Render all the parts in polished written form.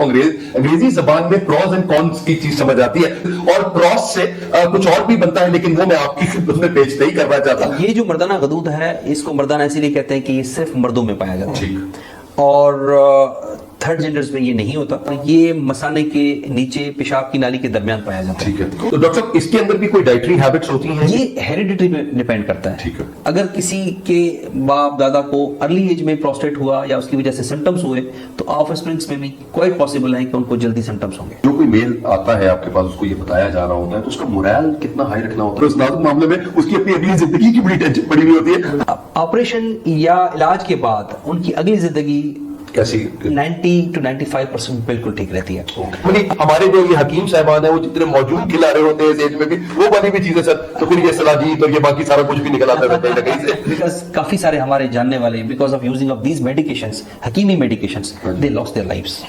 अंग्रेजी जबान में प्रॉज एंड कॉन्स की चीज समझ आती है और प्रॉज से कुछ और भी बनता है, लेकिन वो मैं आपकी खिदमत में पेश नहीं करना चाहता। ये जो मर्दाना गदूद है, इसको मर्दाना इसीलिए कहते हैं कि ये सिर्फ मर्दों में पाया जाता है ठीक। और थर्ड जेंडर्स में ये नहीं होता। ये मसाने के नीचे पेशाब की नाली के दरमियान पाया जाता है। ठीक है। तो डॉक्टर साहब, इसके अंदर भी कोई डाइटरी हैबिट्स होती हैं? ये हेरिडिटी पे डिपेंड करता है। ठीक है। अगर किसी के बाप दादा को अर्ली एज में प्रोस्टेट हुआ या उसकी वजह से सिम्टम्स हुए, तो ऑफस्प्रिंग्स में भी क्वाइट पॉसिबल है कि उनको जल्दी सिम्टम्स होंगे। जो कोई मेल आता है आपके पास, उसको ये बताया जा रहा होता है, तो उसका मोरल कितना हाई रखना होता है? इस नाजुक मामले में उसकी अपनी अगली जिंदगी की बड़ी टेंशन पड़ी हुई होती है। ऑपरेशन या इलाज के बाद उनकी अगली जिंदगी कैसी 90 to 95% बिल्कुल ठीक रहती है। हमारे जो ये हकीम साहबान है, वो जितने मौजूद खिला रहे होते हैं इस एज में भी, वो वाली भी चीजें सर, तो फिर ये सलाजीत और ये बाकी सारा कुछ भी निकल आता है कहीं ना कहीं से। बिकॉज काफी सारे हमारे जानने वाले because of using of these medications, Hakimi medications, they lost their lives.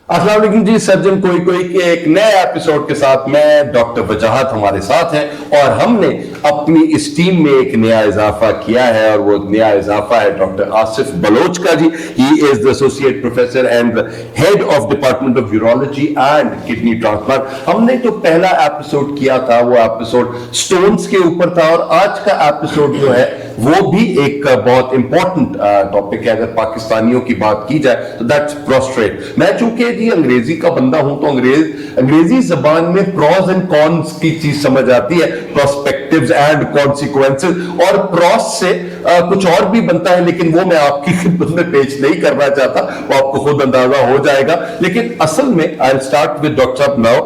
अस्सलाम वालेकुम जी, सर्जन कोई कोई के एक नए एपिसोड के साथ मैं डॉक्टर वजाहत हमारे साथ हैं और हमने अपनी इस टीम में एक नया इजाफा किया है और वो नया इजाफा है डॉक्टर आसिफ बलोच का जी। He is the associate professor and head of department of urology and kidney transplant. हमने जो पहला एपिसोड किया था वो एपिसोड स्टोन्स के ऊपर था और आज का एपिसोड जो है वो भी एक बहुत इंपॉर्टेंट टॉपिक है। अगर पाकिस्तानियों की बात की जाए तो दैट्स प्रोस्ट्रेट। मैं चूंकि जी अंग्रेजी का बंदा हूं तो अंग्रेजी जबान में प्रॉज एंड कॉन्स की चीज समझ आती है, प्रोस्पेक्टिव्स एंड कॉन्सिक्वेंसेस, और प्रॉस से कुछ और भी बनता है, लेकिन वो मैं आपकी खिदमत में पेश नहीं करना चाहता, वो आपको खुद अंदाजा हो जाएगा। लेकिन असल में I will start with doctor साहब नाउ।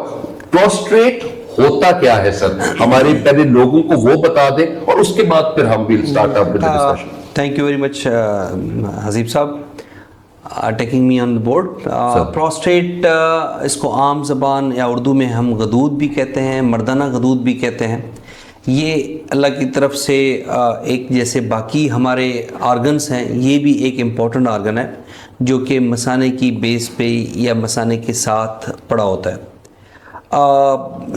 प्रोस्ट्रेट होता क्या है सर? हमारे पहले लोगों को वो बता दें और उसके बाद फिर हम will start up with the discussion. Thank you very much Haseeb साहब, taking me on the board. Prostate, इसको आम ज़बान या उर्दू में हम गदूद भी कहते हैं, मर्दाना गदूद भी कहते हैं। ये अल्लाह की तरफ से एक जैसे बाकी हमारे ऑर्गन्स हैं, ये भी एक इम्पॉर्टेंट ऑर्गन है जो कि मसाने की बेस पे या मसाने के साथ पड़ा होता है।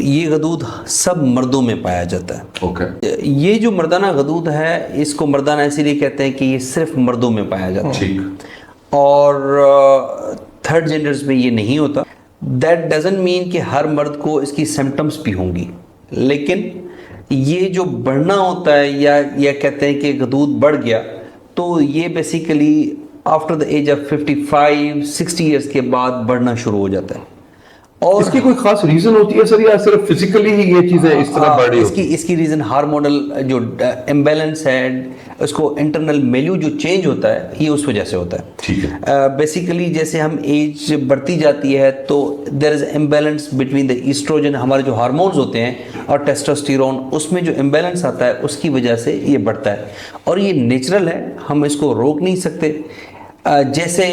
ये गदूद सब मर्दों में पाया जाता है। Okay. ये जो मर्दाना गदूद है, इसको मर्दाना इसीलिए कहते हैं कि ये सिर्फ मर्दों में पाया जाता है और थर्ड जेंडर्स में ये नहीं होता। दैट डजंट मीन कि हर मर्द को इसकी सिम्टम्स भी होंगी, लेकिन ये जो बढ़ना होता है या कहते हैं कि गदूद बढ़ गया, तो ये basically after the age of 55-60 years के बाद बढ़ना शुरू हो जाता है। और इसकी कोई खास रीजन होती है सर, या सिर्फ फिजिकली ही ये चीजें इस तरह बढ़ रही होती है? इसकी रीजन हार्मोनल जो इम्बैलेंस है, उसको इंटरनल मेल्यू जो चेंज होता है, ये उस वजह से होता है। ठीक है। बेसिकली जैसे हम एज बढ़ती जाती है तो there is imbalance between the oestrogen, हमारे जो हार्मोन्स होते हैं, और टेस्टोस्टेरोन, उसमें जो इम्बैलेंस आता है उसकी वजह से ये बढ़ता है और ये नेचुरल है, हम इसको रोक नहीं सकते। जैसे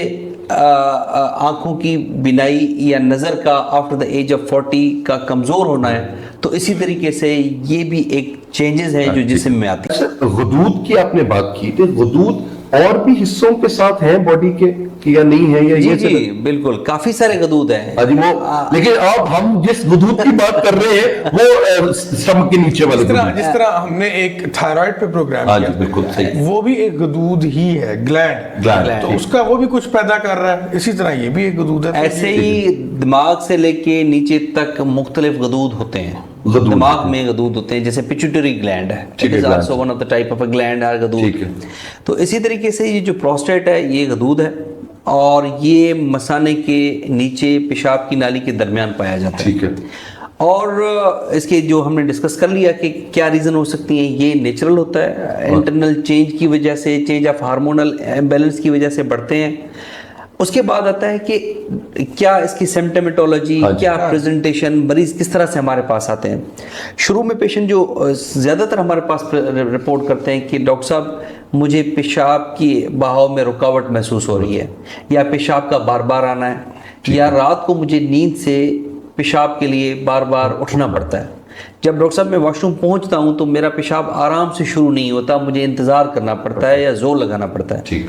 आंखों की बिनाई या नज़र का आफ्टर द एज ऑफ 40 का कमज़ोर होना है, तो इसी तरीके से ये भी एक चेंजेस है जो जिस्म में आती है। गदूद की आपने बात की थी, गदूद और भी हिस्सों के साथ है बॉडी के या नहीं है? या जी बिल्कुल, काफी सारे गदूद हैं। लेकिन अब हम जिस गदूद की बात कर रहे हैं वो स्टमक के नीचे वाले जिस तरह हमने एक थायराइड पे प्रोग्राम किया, बिल्कुल सही, वो भी एक गदूद ही है, ग्लैंड, तो उसका वो भी कुछ पैदा कर रहा है, इसी तरह ये भी एक गदूद है। ऐसे ही दिमाग से लेके नीचे तक मुख्तलिफ गदूद होते हैं। दिमाग में गदूद होते हैं, जैसे पिट्यूटरी ग्लैंड है, it is also one of the type of a gland और गदूद। तो इसी तरीके से ये जो प्रोस्टेट है, ये गदूद है और ये मसाने के नीचे पेशाब की नाली के दरमियान पाया जाता है। ठीक है। और इसके जो हमने डिस्कस कर लिया कि क्या रीज़न हो सकती हैं, ये नेचुरल होता है, इंटरनल चेंज की वजह से, चेंज ऑफ हार्मोनल इम्बैलेंस की वजह से बढ़ते हैं। उसके बाद आता है कि क्या इसकी सिम्टमेटोलॉजी, क्या प्रेजेंटेशन, मरीज किस तरह से हमारे पास आते हैं। शुरू में पेशेंट जो ज़्यादातर हमारे पास रिपोर्ट करते हैं कि डॉक्टर साहब मुझे पेशाब की बहाव में रुकावट महसूस हो रही है, या पेशाब का बार बार आना है, या रात को मुझे नींद से पेशाब के लिए बार बार उठना पड़ता है। जब डॉक्टर साहब मैं वॉशरूम पहुंचता हूं तो मेरा पेशाब आराम से शुरू नहीं होता, मुझे इंतज़ार करना पड़ता है या जोर लगाना पड़ता है।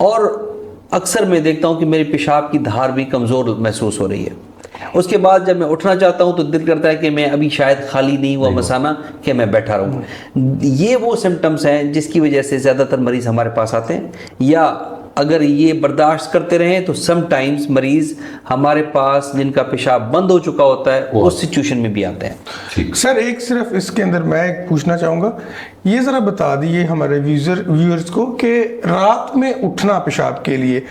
और अक्सर मैं देखता हूं कि मेरे पेशाब की धार भी कमज़ोर महसूस हो रही है। उसके बाद जब मैं उठना चाहता हूँ तो दिल करता है कि मैं अभी शायद खाली नहीं हुआ मसाना कि मैं बैठा रहूँ। ये वो सिम्टम्स हैं जिसकी वजह से ज़्यादातर मरीज हमारे पास आते हैं, या अगर ये बर्दाश्त करते रहें तो समटाइम्स मरीज हमारे पास जिनका पेशाब बंद हो चुका होता है उस सिचुएशन में भी आते हैं। सर एक सिर्फ इसके अंदर मैं एक पूछना चाहूँगा, ये ज़रा बता दीजिए हमारे व्यूअर्स को कि रात में उठना पेशाब के लिए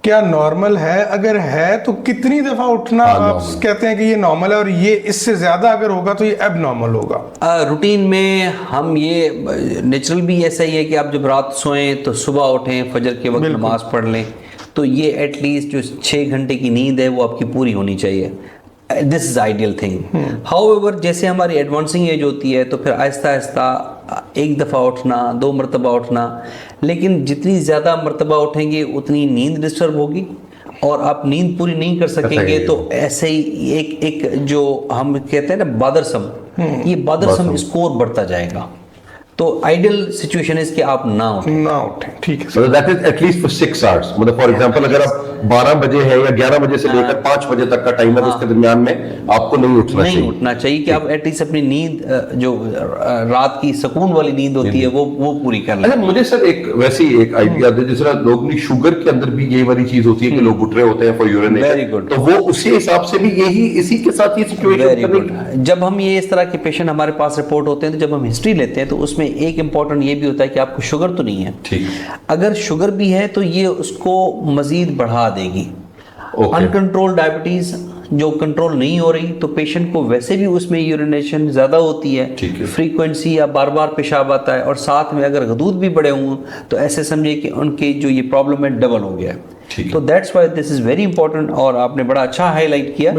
क्या नॉर्मल है? अगर है तो कितनी दफ़ा उठना आप कहते हैं कि ये नॉर्मल है, और ये इससे ज़्यादा अगर होगा तो ये अब नॉर्मल होगा? रूटीन में हम ये नेचुरल भी ऐसा ही है कि आप जब रात सोएं तो सुबह उठें, फजर के वक्त नमाज पढ़ लें, तो ये एटलीस्ट जो 6 घंटे की नींद है वो आपकी पूरी होनी चाहिए। This is ideal thing. However जैसे हमारी एडवांसिंग एज होती है तो फिर आहिस्ता आहिस्ता एक दफ़ा उठना, 2 मरतबा उठना, लेकिन जितनी ज़्यादा मरतबा उठेंगे उतनी नींद डिस्टर्ब होगी और आप नींद पूरी नहीं कर सकेंगे। तो ऐसे ही एक जो हम कहते हैं ना बादरसम, ये बादरसम स्कोर बढ़ता जाएगा। तो आइडियल सिचुएशन है कि आप ना उठें। ठीक है। मतलब that is at least for 6 hours. मतलब फॉर एग्जांपल अगर आप 12 बजे है या 11 बजे से लेकर 5 बजे तक का टाइम है तो उसके दरमियान में आपको नहीं उठना चाहिए कि आप एटलीस्ट अपनी नींद जो रात की सुकून वाली नींद होती है वो पूरी कर लें। अच्छा, मुझे सर एक वैसी एक आइडिया दे, जिस तरह लोग की शुगर के अंदर भी यही वाली चीज होती है कि लोग उठ रहे होते हैं फॉर यूरिनेशन। Very good. तो वो उसी हिसाब से भी यही इसी के साथ ये सिचुएशन। जब हम ये इस तरह के पेशेंट हमारे पास रिपोर्ट होते हैं तो जब हम हिस्ट्री लेते हैं तो उसमें एक इंपॉर्टेंट ये भी होता है कि आपको शुगर तो नहीं है। ठीक। अगर शुगर भी है तो ये उसको मजीद बढ़ा देगी। अनकंट्रोल डायबिटीज जो कंट्रोल नहीं हो रही तो पेशेंट को वैसे भी उसमें यूरिनेशन ज़्यादा होती है, फ्रीक्वेंसी या बार बार पेशाब आता है, और साथ में अगर गदूद भी बढ़े हों तो ऐसे समझिए कि उनके जो ये प्रॉब्लम है डबल हो गया है। तो that's why this is very important. और आपने बड़ा अच्छा हाईलाइट किया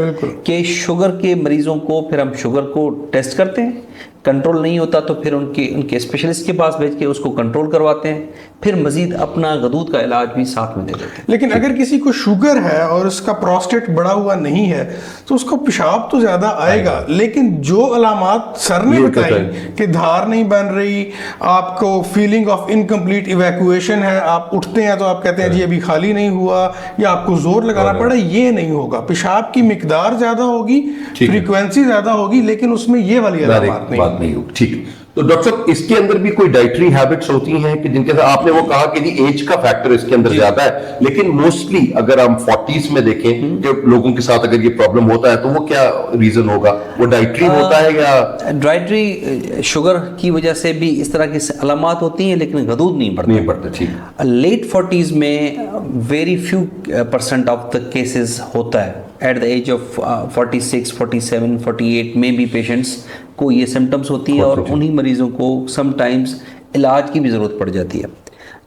कि शुगर के मरीजों को फिर हम शुगर को टेस्ट करते हैं, कंट्रोल नहीं होता तो फिर उनके स्पेशलिस्ट के पास भेज के उसको कंट्रोल करवाते हैं, फिर मजीद अपना गदूद का इलाज भी साथ में दे देते हैं। लेकिन अगर किसी को शुगर है और उसका प्रोस्टेट बढ़ा हुआ नहीं है तो उसको पेशाब तो ज़्यादा आएगा, लेकिन जो अलामात सर ने बताई कि धार नहीं बन रही, आपको फीलिंग ऑफ इनकम्प्लीट इवैक्यूएशन है, आप उठते हैं तो आप कहते हैं जी अभी खाली नहीं हुआ, या आपको जोर लगाना पड़ा, ये नहीं होगा। पेशाब की मिकदार ज़्यादा होगी, फ्रीक्वेंसी ज़्यादा होगी, लेकिन उसमें ये वाली अलामात नहीं होगी। ठीक। तो डॉक्टर साहब इसके अंदर भी कोई डाइटरी हैबिट्स होती हैं कि जिनके साथ आपने वो कहा कि जी एज का फैक्टर इसके अंदर ज्यादा है, लेकिन मोस्टली अगर हम 40s में देखें कि लोगों के साथ अगर ये प्रॉब्लम होता है तो वो क्या रीजन होगा? वो डाइटरी होता है या डाइटरी शुगर की वजह से भी इस तरह की अलामात होती हैं, लेकिन गदूद नहीं बढ़ता। ठीक। लेट 40s में very few % of the cases होता है। एट द एज ऑफ 46, 47, 48 में भी पेशेंट्स को ये सिम्टम्स होती है और उन्हीं मरीजों को समटाइम्स इलाज की भी ज़रूरत पड़ जाती है,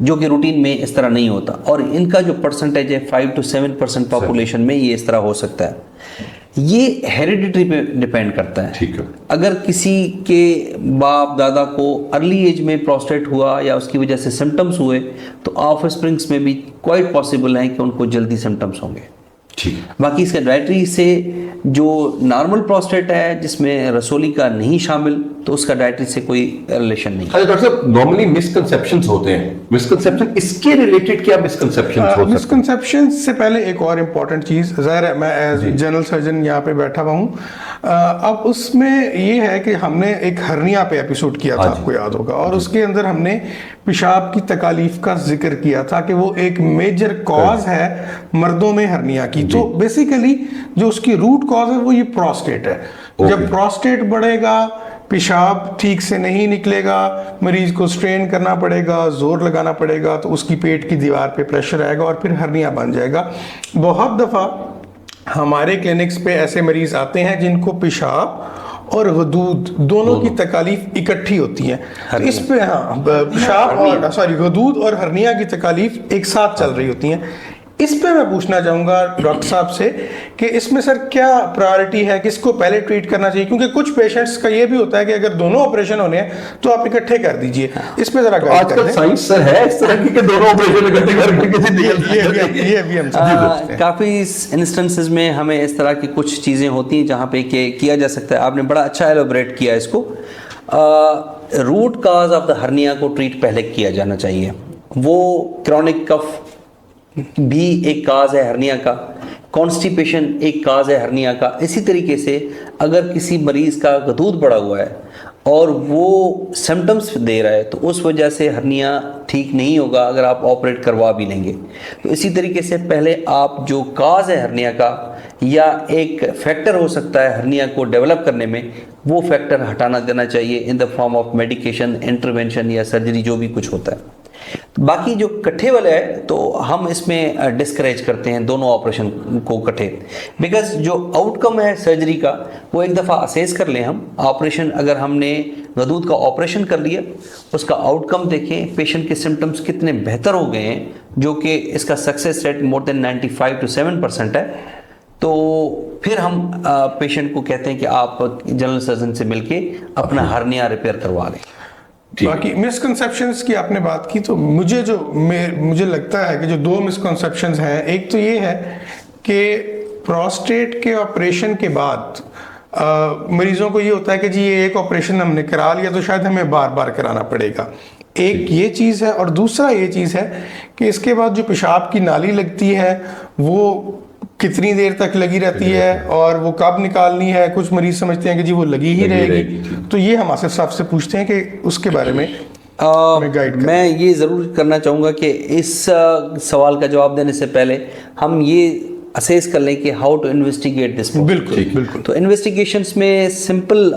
जो कि रूटीन में इस तरह नहीं होता। और इनका जो परसेंटेज है 5 to 7% पॉपुलेशन में ये इस तरह हो सकता है। ये हेरिडिटरी पे डिपेंड करता है। ठीक है। अगर किसी के बाप दादा को अर्ली एज में प्रोस्टेट हुआ या उसकी वजह से सिम्टम्स हुए तो ऑफस्प्रिंग्स में भी क्वाइट पॉसिबल है कि उनको जल्दी सिम्टम्स होंगे। ठीक। बाकी इसका डाइटरी से जो नॉर्मल प्रोस्टेट है जिसमें रसोली का नहीं शामिल, तो उसका डाइटरी से कोई रिलेशन नहीं। अच्छा डॉक्टर साहब, नॉर्मली मिसकंसेप्शंस होते हैं, मिसकंसेप्शन इसके रिलेटेड क्या मिसकंसेप्शंस होते हैं? मिसकंसेप्शन से पहले एक और इम्पॉर्टेंट चीज़, ज़ाहिर है मैं एज जनरल सर्जन यहाँ पे बैठा हुआ हूँ, अब उसमें ये है कि हमने एक हर्निया पे एपिसोड किया था, आपको याद होगा, और उसके अंदर हमने पेशाब की तकालीफ का जिक्र किया था कि वो एक मेजर कॉज है मर्दों में हर्निया की। तो बेसिकली जो उसकी रूट कॉज है वो ये प्रोस्टेट है। जब प्रोस्टेट बढ़ेगा, पेशाब ठीक से नहीं निकलेगा, मरीज को स्ट्रेन करना पड़ेगा, जोर लगाना पड़ेगा, तो उसकी पेट की दीवार पे प्रेशर आएगा और फिर हर्निया बन जाएगा। बहुत दफ़ा हमारे क्लिनिक्स पे ऐसे मरीज आते हैं जिनको पेशाब और गदूद दोनों की तकालीफ इकट्ठी होती है। तो इस पे पेशाब और गदूद और हर्निया की तकालीफ एक साथ चल रही होती हैं। इस पे मैं पूछना चाहूँगा डॉक्टर साहब से कि इसमें सर क्या प्रायोरिटी है, किसको पहले ट्रीट करना चाहिए? क्योंकि कुछ पेशेंट्स का ये भी होता है कि अगर दोनों ऑपरेशन होने हैं तो आप इकट्ठे कर दीजिए। इस पे जरा आजकल साइंस सर है इस तरह की कि दोनों ऑपरेशन इकट्ठे करके किसी ये भी हम काफ़ी इंस्टेंसेस में हमें इस तरह की कुछ चीज़ें होती हैं जहाँ पे किया जा सकता है। आपने बड़ा अच्छा एलोबरेट किया इसको। Root cause of the hernia को ट्रीट पहले किया जाना चाहिए। वो क्रॉनिक कफ भी एक काज है हर्निया का, कॉन्स्टिपेशन एक काज है हर्निया का। इसी तरीके से अगर किसी मरीज का गदूद बढ़ा हुआ है और वो सिम्टम्स दे रहा है तो उस वजह से हर्निया ठीक नहीं होगा अगर आप ऑपरेट करवा भी लेंगे। तो इसी तरीके से पहले आप जो काज है हर्निया का या एक फैक्टर हो सकता है हर्निया को डेवलप करने में, वो फैक्टर हटाना देना चाहिए इन the form of medication, intervention या सर्जरी, जो भी कुछ होता है। बाकी जो कट्ठे वाला है तो हम इसमें डिस्करेज करते हैं दोनों ऑपरेशन को कट्ठे, बिकॉज जो आउटकम है सर्जरी का वो एक दफ़ा असेस कर लें हम। ऑपरेशन अगर हमने गदूद का ऑपरेशन कर लिया, उसका आउटकम देखें, पेशेंट के सिम्टम्स कितने बेहतर हो गए हैं, जो कि इसका success rate more than 95 to 7% है, तो फिर हम पेशेंट को कहते हैं कि आप जनरल सर्जन से मिलके अपना हर्निया रिपेयर करवा लें। बाकी मिसकंसेप्शंस की आपने बात की, तो मुझे लगता है कि जो दो मिसकंसेप्शंस हैं, एक तो ये है कि प्रोस्टेट के ऑपरेशन के बाद मरीजों को ये होता है कि जी ये एक ऑपरेशन हमने करा लिया तो शायद हमें बार बार कराना पड़ेगा। एक ये चीज़ है, और दूसरा ये चीज़ है कि इसके बाद जो पेशाब की नाली लगती है वो कितनी देर तक लगी रहती है और वो कब निकालनी है। कुछ मरीज समझते हैं कि जी वो लगी ही रहेगी, तो ये हम आसिफ साहब से पूछते हैं कि उसके बारे में मैं ये ज़रूर करना चाहूँगा कि इस सवाल का जवाब देने से पहले हम ये असेस कर लें कि हाउ टू इन्वेस्टिगेट दिस। बिल्कुल। तो इन्वेस्टिगेशंस में सिंपल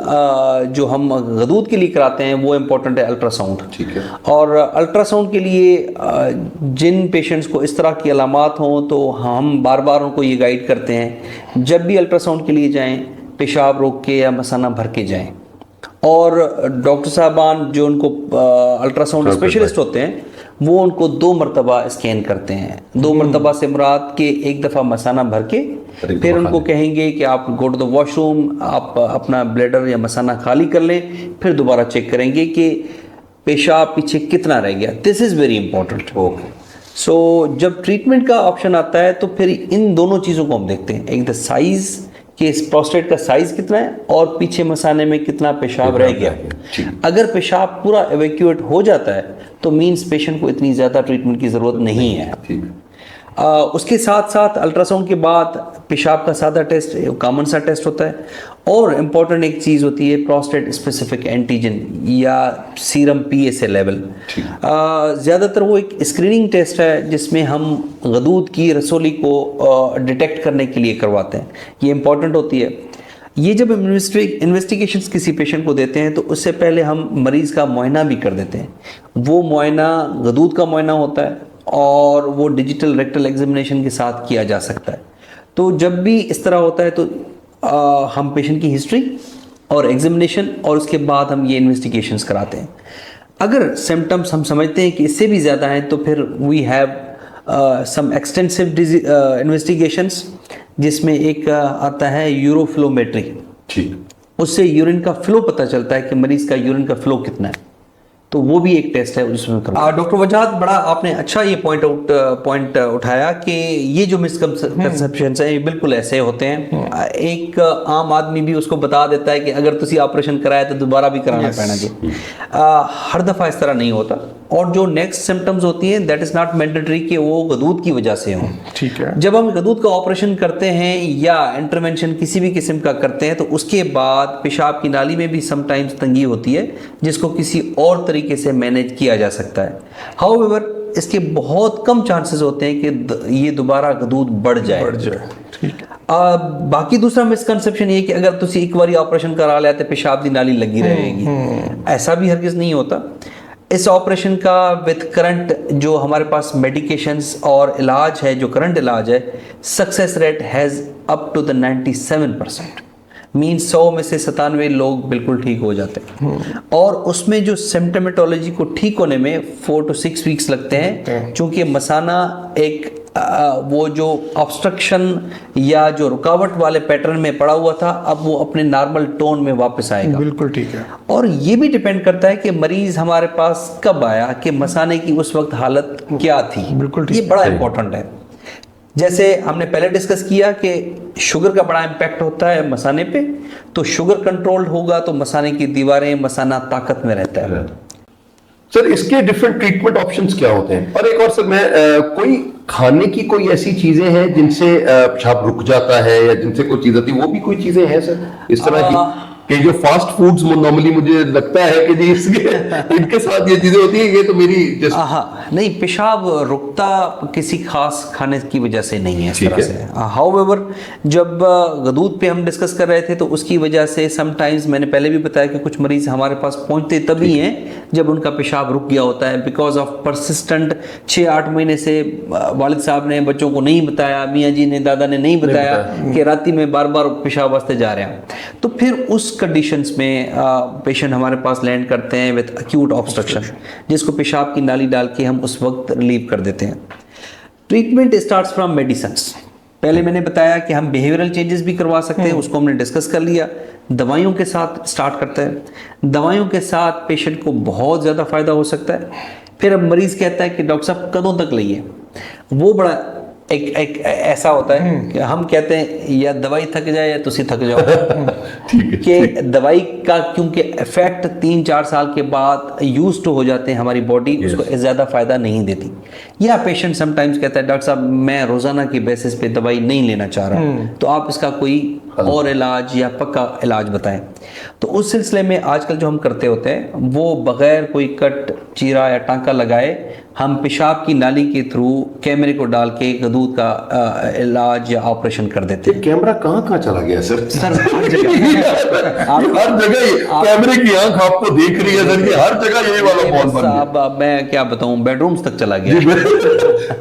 जो हम गदूद के लिए कराते हैं वो इम्पोर्टेंट है अल्ट्रासाउंड। ठीक है। और अल्ट्रासाउंड के लिए जिन पेशेंट्स को इस तरह की अलामात हों तो हम बार बार उनको ये गाइड करते हैं, जब भी अल्ट्रासाउंड के लिए जाएं पेशाब रोक के या मसाना भर के जाएं। और डॉक्टर साहबान जो उनको अल्ट्रासाउंड स्पेशलिस्ट होते हैं वो उनको 2 मरतबा स्कैन करते हैं। 2 मरतबा से मुराद के एक दफ़ा मसाना भर के, फिर उनको कहेंगे कि आप गो टू द वॉशरूम, आप अपना ब्लैडर या मसाना खाली कर लें, फिर दोबारा चेक करेंगे कि पेशाब पीछे कितना रह गया। This is very important. So जब ट्रीटमेंट का ऑप्शन आता है तो फिर इन दोनों चीज़ों को हम देखते हैं, एक द साइज़ कि इस प्रोस्टेट का साइज कितना है और पीछे मसाने में कितना पेशाब रह गया। अगर पेशाब पूरा एवेक्यूएट हो जाता है तो मींस पेशेंट को इतनी ज़्यादा ट्रीटमेंट की ज़रूरत नहीं है। उसके साथ साथ अल्ट्रासाउंड के बाद पेशाब का सादा टेस्ट, कॉमन सा टेस्ट होता है, और इम्पॉर्टेंट एक चीज़ होती है प्रोस्टेट स्पेसिफिक एंटीजन या सीरम PSA लेवल। ज़्यादातर वो एक स्क्रीनिंग टेस्ट है जिसमें हम गदूद की रसोली को डिटेक्ट करने के लिए करवाते हैं। ये इम्पॉर्टेंट होती है। ये जब इन्वेस्टिगेशंस किसी पेशेंट को देते हैं तो उससे पहले हम मरीज़ का मुआयना भी कर देते हैं। वो मुआयना गदूद का मुआयना होता है और वो डिजिटल रेक्टल एग्जामिनेशन के साथ किया जा सकता है। तो जब भी इस तरह होता है तो हम पेशेंट की हिस्ट्री और एग्जामिनेशन और उसके बाद हम ये इन्वेस्टिगेशंस कराते हैं। अगर सिम्टम्स हम समझते हैं कि इससे भी ज़्यादा हैं तो फिर we have some extensive investigations, जिसमें एक आता है यूरोफ्लोमेट्री। ठीक। उससे यूरिन का फ्लो पता चलता है कि मरीज़ का यूरिन का फ्लो कितना है, तो वो भी एक टेस्ट है उसमें। डॉक्टर वजाहत, बड़ा आपने अच्छा ये पॉइंट उठाया कि ये जो मिसकंसेप्शंस हैं ये बिल्कुल ऐसे होते हैं। एक आम आदमी भी उसको बता देता है कि अगर तुसी ऑपरेशन कराया तो दोबारा भी कराना पैना जी। हर दफ़ा इस तरह नहीं होता। और जो नेक्स्ट सिम्टम्स होती हैं दैट इज़ नॉट मैंडेटरी कि वो गदूद की वजह से हों। ठीक है। जब हम गदूद का ऑपरेशन करते हैं या इंटरवेंशन किसी भी किस्म का करते हैं तो उसके बाद पेशाब की नाली में भी समटाइम्स तंगी होती है जिसको किसी और तरीके से मैनेज किया जा सकता है। हाउएवर इसके बहुत कम चांसेस होते हैं कि ये दोबारा गदूद बढ़ जाए। ठीक है। बाकी दूसरा मिसकंसेप्शन ये कि अगर तुसी एक बार ऑपरेशन करा लिया तो पेशाब की नाली लगी रहेगी, ऐसा भी हरगिज़ नहीं होता। इस ऑपरेशन का विद करंट जो हमारे पास मेडिकेशंस और इलाज है, जो करंट इलाज है, success rate has up to the 97%। Means 100 में से 97 लोग बिल्कुल ठीक हो जाते हैं। और उसमें जो सिम्टमेटोलॉजी को ठीक होने में 4 to 6 वीक्स लगते हैं, क्योंकि मसाना एक वो जो ऑब्स्ट्रक्शन या जो रुकावट वाले पैटर्न में पड़ा हुआ था अब वो अपने नॉर्मल टोन में वापस आएगा। बिल्कुल ठीक है। और ये भी डिपेंड करता है कि मरीज हमारे पास कब आया, कि मसाने की उस वक्त हालत क्या थी। बिल्कुल ठीक। ये बड़ा इंपॉर्टेंट है। जैसे हमने पहले डिस्कस किया कि शुगर का बड़ा इम्पैक्ट होता है मसाने पे, तो शुगर कंट्रोल्ड होगा तो मसाने की दीवारें, मसाना ताकत में रहता है। सर इसके डिफरेंट ट्रीटमेंट ऑप्शंस क्या होते हैं? और एक और सर मैं कोई खाने की कोई ऐसी चीजें हैं जिनसे पेशाब रुक जाता है या जिनसे कोई चीज आती है, वो भी कोई चीजें हैं सर इस तरह की कि जो फास्ट फूड्स नॉर्मली मुझे लगता है कि जी इसके इनके साथ ये चीजें होती है, ये तो मेरी हाँ नहीं, पेशाब रुकता किसी खास खाने की वजह से नहीं है इस तरह से। हाउएवर जब गदूद पे हम डिस्कस कर रहे थे तो उसकी वजह से समटाइम्स मैंने पहले भी बताया कि कुछ मरीज हमारे पास पहुंचते तभी हैं जब उनका पेशाब रुक गया होता है, बिकॉज ऑफ परसिस्टेंट 6-8 महीने से वालिद साहब ने बच्चों को नहीं बताया, मियाँ जी ने दादा ने नहीं बताया कि राती में बार बार पेशाब वास्ते जा रहे हैं, तो फिर उस कंडीशंस में पेशेंट हमारे पास लैंड करते हैं विद एक्यूट ऑब्स्ट्रक्शन, जिसको पेशाब की नाली डाल के हम उस वक्त रिलीव कर देते हैं। Treatment starts from medicines. पहले मैंने बताया कि हम बिहेवियरल चेंजेस भी करवा सकते हैं, उसको हमने डिस्कस कर लिया। दवाइयों के साथ स्टार्ट करते हैं, दवाइयों के साथ पेशेंट को बहुत ज़्यादा फायदा हो सकता है। फिर अब मरीज़ कहता है कि डॉक्टर साहब कदों तक लइए, वो बड़ा एक ऐसा होता है कि हम कहते हैं या दवाई थक जाए या तुसी थक जाओ कि दवाई का क्योंकि इफेक्ट 3-4 साल के बाद यूज टू हो जाते हैं, हमारी बॉडी उसको ज़्यादा फायदा नहीं देती। या पेशेंट समटाइम्स कहता है डॉक्टर साहब मैं रोजाना की बेसिस पे दवाई नहीं लेना चाह रहा, तो आप इसका कोई और इलाज या पक्का इलाज बताएं। तो उस सिलसिले में आजकल जो हम करते होते हैं वो बगैर कोई कट चीरा या टांका लगाए हम पेशाब की नाली के थ्रू कैमरे को डाल के गदूद का इलाज या ऑपरेशन कर देते हैं। कैमरा कहाँ चला गया सर? सर हर जगह हर जगह कैमरे की आंख आपको देख रही है सर, ये हर जगह यही वाला फोन बन गया। अब मैं क्या बताऊं, बेडरूम्स तक चला गया।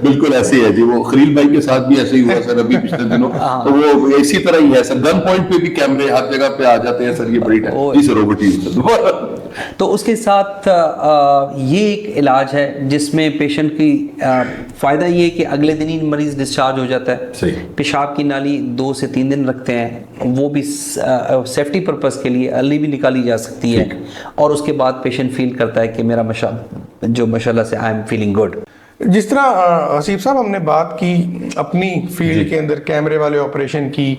बिल्कुल ऐसे ही है जी, वो खलील भाई के साथ भी ऐसे ही हुआ सर अभी पिछले दिनों, तो वो इसी तरह ही है सर, गन पॉइंट पे भी कैमरे हर जगह पे आ जाते हैं सर, ये बड़ी जी sir over to you sir. तो उसके साथ ये एक इलाज है जिसमें पेशेंट की फ़ायदा ये है कि अगले दिन ही मरीज़ डिस्चार्ज हो जाता है। सही। पेशाब की नाली 2 से 3 दिन रखते हैं, वो भी सेफ्टी पर्पस के लिए अर्ली भी निकाली जा सकती है, और उसके बाद पेशेंट फील करता है कि मेरा माशाल्लाह से आई एम फीलिंग गुड। जिस तरह हसीब साहब हमने बात की अपनी फील्ड के अंदर कैमरे वाले ऑपरेशन की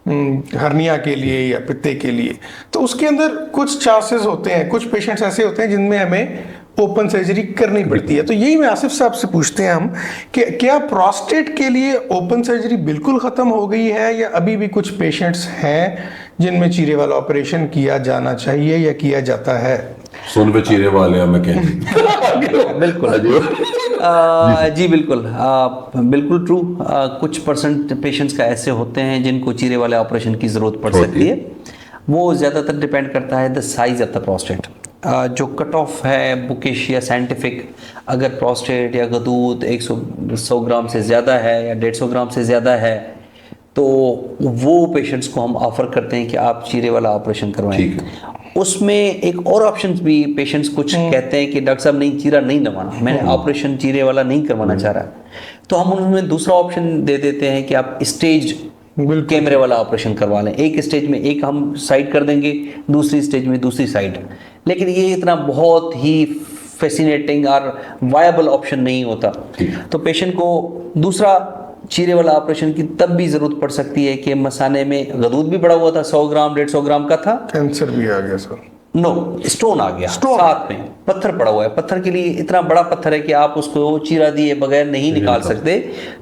हर्निया के लिए या पित्ते के लिए, तो उसके अंदर कुछ चांसेस होते हैं, कुछ पेशेंट्स ऐसे होते हैं जिनमें हमें ओपन सर्जरी करनी पड़ती है। तो यही मैं आसिफ साहब से पूछते हैं हम कि क्या प्रोस्टेट के लिए ओपन सर्जरी बिल्कुल ख़त्म हो गई है या अभी भी कुछ पेशेंट्स हैं जिनमें चीरे वाला ऑपरेशन किया जाना चाहिए या किया जाता है? सुन पे चीरे वाले हमें कहें। बिल्कुल जी बिल्कुल बिल्कुल ट्रू। कुछ परसेंट पेशेंट्स का ऐसे होते हैं जिनको चीरे वाले ऑपरेशन की ज़रूरत पड़ सकती है। वो ज़्यादातर डिपेंड करता है the size of the prostate. जो कट ऑफ है बुकिश या साइंटिफिक, अगर प्रोस्टेट या गदूद 100 ग्राम से ज़्यादा है या 150 ग्राम से ज़्यादा है तो वो पेशेंट्स को हम ऑफर करते हैं कि आप चीरे वाला ऑपरेशन करवाएं। उसमें एक और ऑप्शन भी पेशेंट्स कुछ कहते हैं कि डॉक्टर साहब नहीं चीरा नहीं दबाना, मैंने ऑपरेशन चीरे वाला नहीं करवाना चाह रहा, तो हम उन्हें दूसरा ऑप्शन दे देते हैं कि आप स्टेज कैमरे वाला ऑपरेशन करवा लें। एक स्टेज में एक हम साइड कर देंगे, दूसरी स्टेज में दूसरी साइड। लेकिन ये इतना बहुत ही फैसिनेटिंग और वायबल ऑप्शन नहीं होता, तो पेशेंट को दूसरा चीरे वाला ऑपरेशन की तब भी जरूरत पड़ सकती है कि मसाने में गदूद भी बड़ा हुआ था, 100 ग्राम 150 ग्राम का था, कैंसर भी आ गया सर, नो स्टोन आ गया, साथ में पत्थर पड़ा हुआ है। पत्थर के लिए इतना बड़ा पत्थर है कि आप उसको चीरा दिए बगैर नहीं निकाल सकते,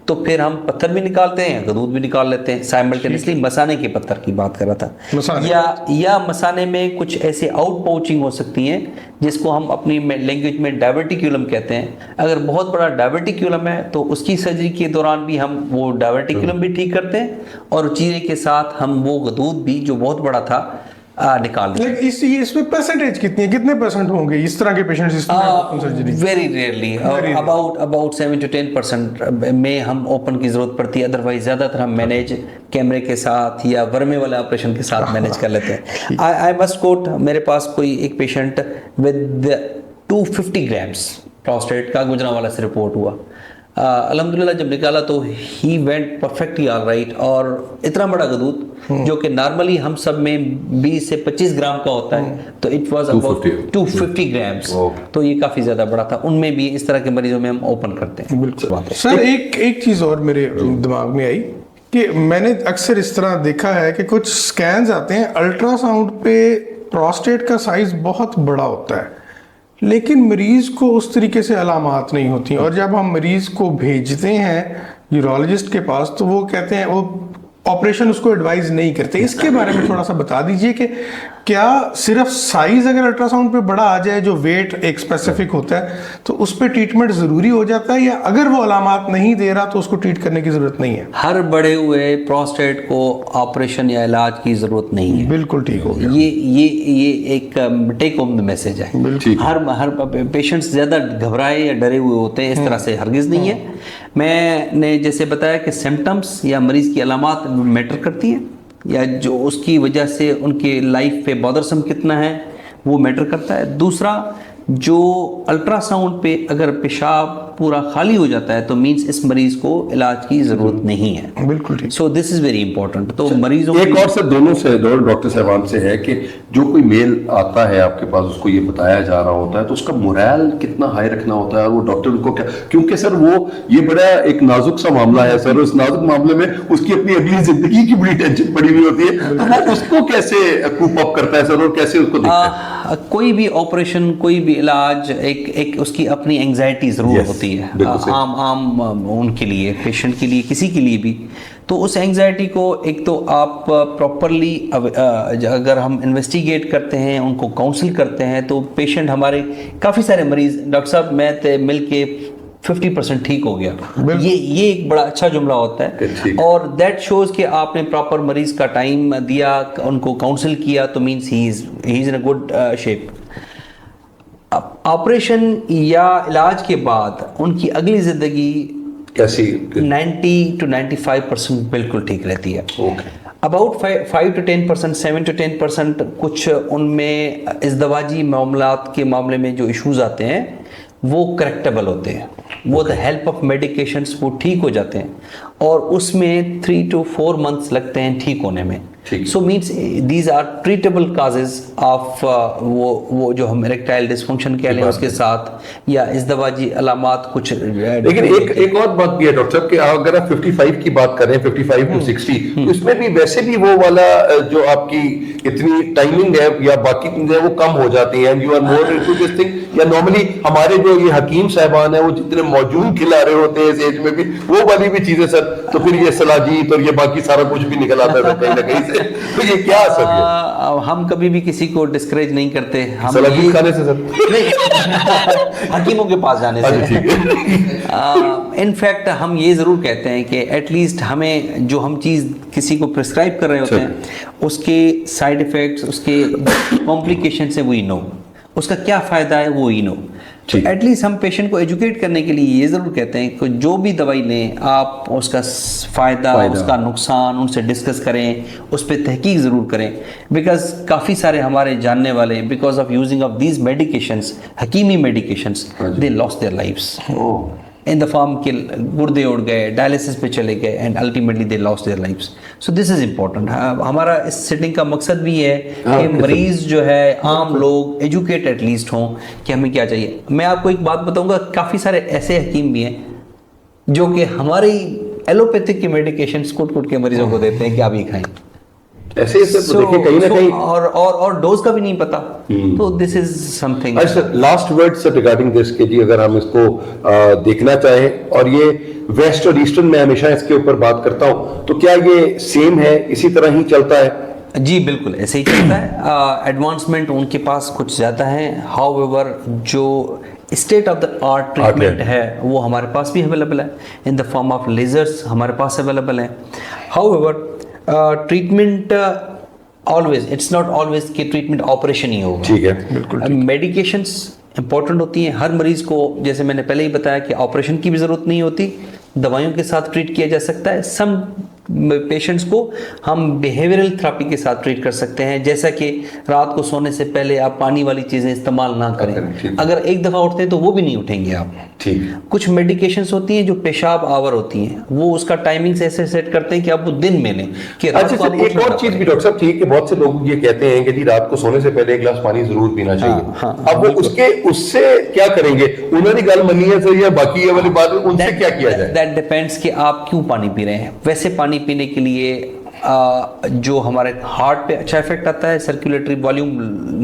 तो फिर हम पत्थर भी निकालते हैं, गदूद भी निकाल लेते हैं साइमल्टेनियसली। मसाने के पत्थर की बात कर रहा था, या मसाने में कुछ ऐसे आउट पाउचिंग हो सकती हैं जिसको हम अपनी लैंग्वेज में डायवर्टिक्यूलम कहते हैं। अगर बहुत बड़ा डायवर्टिक्यूलम है तो उसकी सर्जरी के दौरान भी हम वो डायवर्टिक्यूलम भी ठीक करते हैं, और चीरे के साथ हम वो गदूद भी जो बहुत बड़ा था निकाल दें। इसमें परसेंटेज कितनी है, कितने परसेंट होंगे इस तरह के पेशेंट्स इसमें surgery? Very rarely, about 7 to 10% में हम ओपन की जरूरत पड़ती है, अदरवाइज ज्यादातर हम मैनेज कैमरे के साथ या वर्मे वाले ऑपरेशन के साथ मैनेज कर लेते हैं। आई मस्ट कोट, मेरे पास कोई एक पेशेंट विद 250 ग्राम्स प्रोस्टेट का गुजरांवाला से रिपोर्ट हुआ। अल्हम्दुलिल्लाह जब निकाला तो he went perfectly all right, और इतना बड़ा गदूद जो कि नॉर्मली हम सब में 20 से 25 ग्राम का होता है, तो इट वाज अबाउट 250 ग्राम्स, तो ये काफ़ी ज़्यादा बड़ा था। उनमें भी इस तरह के मरीजों में हम ओपन करते हैं। बिल्कुल सर, एक चीज़ और मेरे दिमाग में आई कि मैंने अक्सर इस तरह देखा है कि कुछ स्कैन्स आते हैं, अल्ट्रासाउंड पे प्रोस्टेट का साइज बहुत बड़ा होता है, लेकिन मरीज को उस तरीके से अलामात नहीं होती, और जब हम मरीज को भेजते हैं यूरोलॉजिस्ट के पास तो वो कहते हैं, वो ऑपरेशन उसको एडवाइज नहीं करते। इसके बारे में थोड़ा सा बता दीजिए कि क्या सिर्फ साइज अगर अल्ट्रासाउंड पे बड़ा आ जाए, जो वेट एक स्पेसिफिक होता है, तो उस पर ट्रीटमेंट जरूरी हो जाता है, या अगर वो अलामात नहीं दे रहा तो उसको ट्रीट करने की जरूरत नहीं है? हर बड़े हुए प्रोस्टेट को ऑपरेशन या इलाज की जरूरत नहीं है। बिल्कुल ठीक हो गया। ये एक टेक होम द मैसेज है। हर पेशेंट्स ज्यादा घबराए या डरे हुए होते हैं, इस तरह से हरगिज नहीं है। मैंने जैसे बताया कि सिम्टम्स या मरीज की अलामात मैटर करती हैं, या जो उसकी वजह से उनके लाइफ पे बॉदरसम कितना है वो मैटर करता है। दूसरा, जो अल्ट्रासाउंड पे अगर पेशाब पूरा खाली हो जाता है तो मींस इस मरीज को इलाज की जरूरत नहीं है। बिल्कुल ठीक। So this is very important. तो मरीजों एक और सर दोनों डॉक्टर साहबान से है कि जो कोई मेल आता है आपके पास, उसको ये बताया जा रहा होता है तो उसका मोरल कितना हाई रखना होता है, और वो डॉक्टर को क्या, क्योंकि सर वो ये बड़ा एक नाजुक सा मामला है सर, उस नाजुक मामले में उसकी अपनी अगली जिंदगी की बड़ी टेंशन पड़ी हुई होती है, तो वो उसको कैसे कूप अप करता है सर, और कैसे उसको देखता है? कोई भी ऑपरेशन, कोई भी इलाज, एक उसकी अपनी एंजाइटी जरूर होती है, आम उनके लिए, पेशेंट के लिए, किसी के लिए भी। तो उस एंजाइटी को एक तो आप प्रॉपरली अगर हम इन्वेस्टिगेट करते हैं, उनको काउंसिल करते हैं, तो पेशेंट हमारे काफ़ी सारे मरीज, डॉक्टर साहब मैं मिल के 50% ठीक हो गया, ये एक बड़ा अच्छा जुमला होता है, और दैट शोज कि आपने प्रॉपर मरीज का टाइम दिया, उनको काउंसिल किया, तो means he is in a good shape. Operation या इलाज के बाद उनकी अगली जिंदगी कैसी 90 to 95% बिल्कुल ठीक रहती है। अबाउट 5 to 10%, 7 to 10% कुछ उनमें इज़्दवाजी मामलात के मामले में जो इश्यूज आते हैं वो करेक्टेबल होते हैं, वो द हेल्प ऑफ मेडिकेशंस वो ठीक हो जाते हैं, और उसमें 3 to 4 months लगते हैं ठीक होने में। So means these are treatable causes of वो जो हम इरेक्टाइल डिस्फंक्शन कह लें उसके साथ, या इज़्दवाजी अलामात कुछ। लेकिन एक और बात भी है डॉक्टर साहब कि अगर आप 55 की बात करें, 55 to 60, तो इसमें भी वैसे भी वो वाला जो आपकी इतनी टाइमिंग है या बाकी चीजें वो कम हो जाती हैं, you are more into this thing, या नॉर्मली हमारे जो ये हकीम साहबान है वो जितने मौजूद खिला रहे होते हैं इस एज में भी वो वाली भी चीजें सर, तो फिर ये सलाजीत और ये बाकी सारा कुछ भी निकल आता है कहीं ना कहीं से, तो ये क्या असर है? हम कभी भी किसी को डिस्करेज नहीं करते, हम सलाजीत खाने से सर नहीं, हकीमों के पास जाने से। इनफैक्ट हम ये जरूर कहते हैं कि एटलीस्ट हमें जो हम चीज़ किसी को प्रिस्क्राइब कर रहे होते हैं उसके साइड इफेक्ट्स, उसके कॉम्प्लिकेशन से वी नो, उसका क्या फ़ायदा है वो ही नो। तो एटलीस्ट हम पेशेंट को एजुकेट करने के लिए ये ज़रूर कहते हैं कि जो भी दवाई लें आप उसका फ़ायदा, उसका नुकसान उनसे डिस्कस करें, उस पर तहकीक ज़रूर करें, बिकॉज काफ़ी सारे हमारे जानने वाले because of using of these medications, Hakimi medications, they lost their lives in the form के गुर्दे उड़ गए, डायलिसिस पे चले गए, and ultimately they lost their lives. So this is important. हमारा इस सिटिंग का मकसद भी है कि मरीज जो है, आम लोग एजुकेट एटलीस्ट हों कि हमें क्या चाहिए। मैं आपको एक बात बताऊंगा, काफ़ी सारे ऐसे हकीम भी हैं जो कि हमारी एलोपैथिक की मेडिकेशन कुट के मरीजों को देते हैं कि आप ये खाएं, ऐसे तो देखिए कहीं ना कहीं और डोज का भी नहीं पता, तो this is something. Last word sir regarding this के जी, अगर हम इसको देखना चाहें, और ये वेस्ट और ईस्टर्न में हमेशा इसके ऊपर बात करता हूं, तो क्या ये सेम है, इसी तरह ही चलता है? जी बिल्कुल ऐसे ही चलता है। एडवांसमेंट उनके पास कुछ ज़्यादा है, हाउएवर जो state of the art treatment है वो हमारे पास भी अवेलेबल है in the form of lasers, हमारे पास अवेलेबल है। However treatment always, it's not always कि ट्रीटमेंट ऑपरेशन ही होगा। ठीक है, बिल्कुल। मेडिकेशंस इंपॉर्टेंट होती हैं हर मरीज को, जैसे मैंने पहले ही बताया कि ऑपरेशन की भी ज़रूरत नहीं होती, दवाइयों के साथ ट्रीट किया जा सकता है। सम पेशेंट्स को हम बिहेवियरल थेरेपी के साथ ट्रीट कर सकते हैं, जैसा कि रात को सोने से पहले आप पानी वाली चीज़ें इस्तेमाल ना करें। अगर एक दफ़ा उठते हैं तो वो भी नहीं उठेंगे आप। ठीक। कुछ मेडिकेशंस होती हैं जो पेशाब आवर होती हैं, वो उसका टाइमिंग से ऐसे सेट करते हैं कि आप वो दिन में लें कि अच्छा सर, एक और चीज भी डॉक्टर साहब ठीक है, बहुत से लोग ये कहते हैं कि जी रात को सोने से पहले एक गिलास पानी जरूर पीना चाहिए। अब वो उससे क्या करेंगे? उन्होंने गल मनी है सर, या बाकी ये वाली बात उनसे क्या किया जाए? दैट डिपेंड्स कि आप क्यों पानी पी रहे हैं। वैसे पानी पीने के लिए जो हमारे हार्ट पे अच्छा इफेक्ट आता है, सर्कुलेटरी वॉल्यूम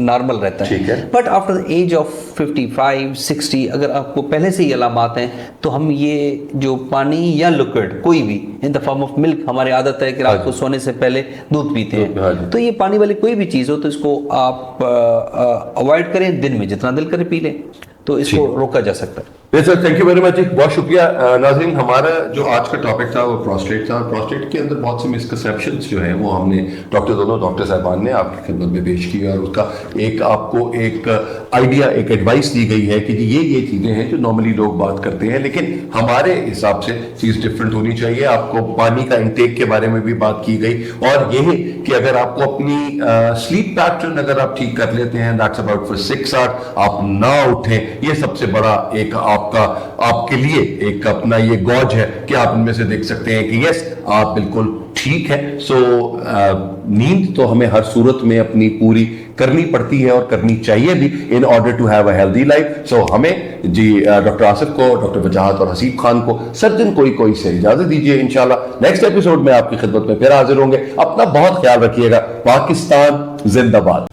नॉर्मल रहता है। ठीक है। But after the age of 55 60 अगर आपको पहले से ही अलामात हैं तो हम ये जो पानी या लिक्विड कोई भी इन द फॉर्म ऑफ मिल्क, हमारी आदत है कि रात को सोने से पहले दूध पीते हैं, तो ये पानी वाली कोई भी चीज़ हो तो इसको आप अवॉइड करें, दिन में जितना दिल करे पी लें, तो इसको रोका जा सकता है। Sir thank you very much जी, बहुत शुक्रिया। नाज़रीन, हमारा जो आज का टॉपिक था वो प्रोस्टेट था। प्रोस्टेट के अंदर बहुत से मिसकंसेप्शंस जो है वो हमने दोनों डॉक्टर साहबान ने आपकी खिदमत में पेश की और उसका एक आपको एक आइडिया, एक एडवाइस दी गई है कि जी ये चीज़ें हैं जो नॉर्मली लोग बात करते हैं, लेकिन हमारे हिसाब से चीज़ डिफरेंट होनी चाहिए। आपको पानी का इंटेक के बारे में भी बात की गई और ये है कि अगर आपको अपनी स्लीप पैटर्न अगर आप ठीक कर लेते हैं, दैट्स अबाउट फॉर 6 आवर्स, आप ना उठें, ये सबसे बड़ा एक आपके लिए एक अपना ये गॉज है कि आप इनमें से देख सकते हैं कि यस आप बिल्कुल ठीक है। सो नींद तो हमें हर सूरत में अपनी पूरी करनी पड़ती है और करनी चाहिए भी in order to have a healthy life. So हमें जी डॉक्टर आसिफ को, डॉक्टर वजाहत और हसीब खान को सर्जन कोई से इजाजत दीजिए। इंशाल्लाह नेक्स्ट एपिसोड में आपकी खिदमत में फिर हाजिर होंगे। अपना बहुत ख्याल रखिएगा। पाकिस्तान जिंदाबाद।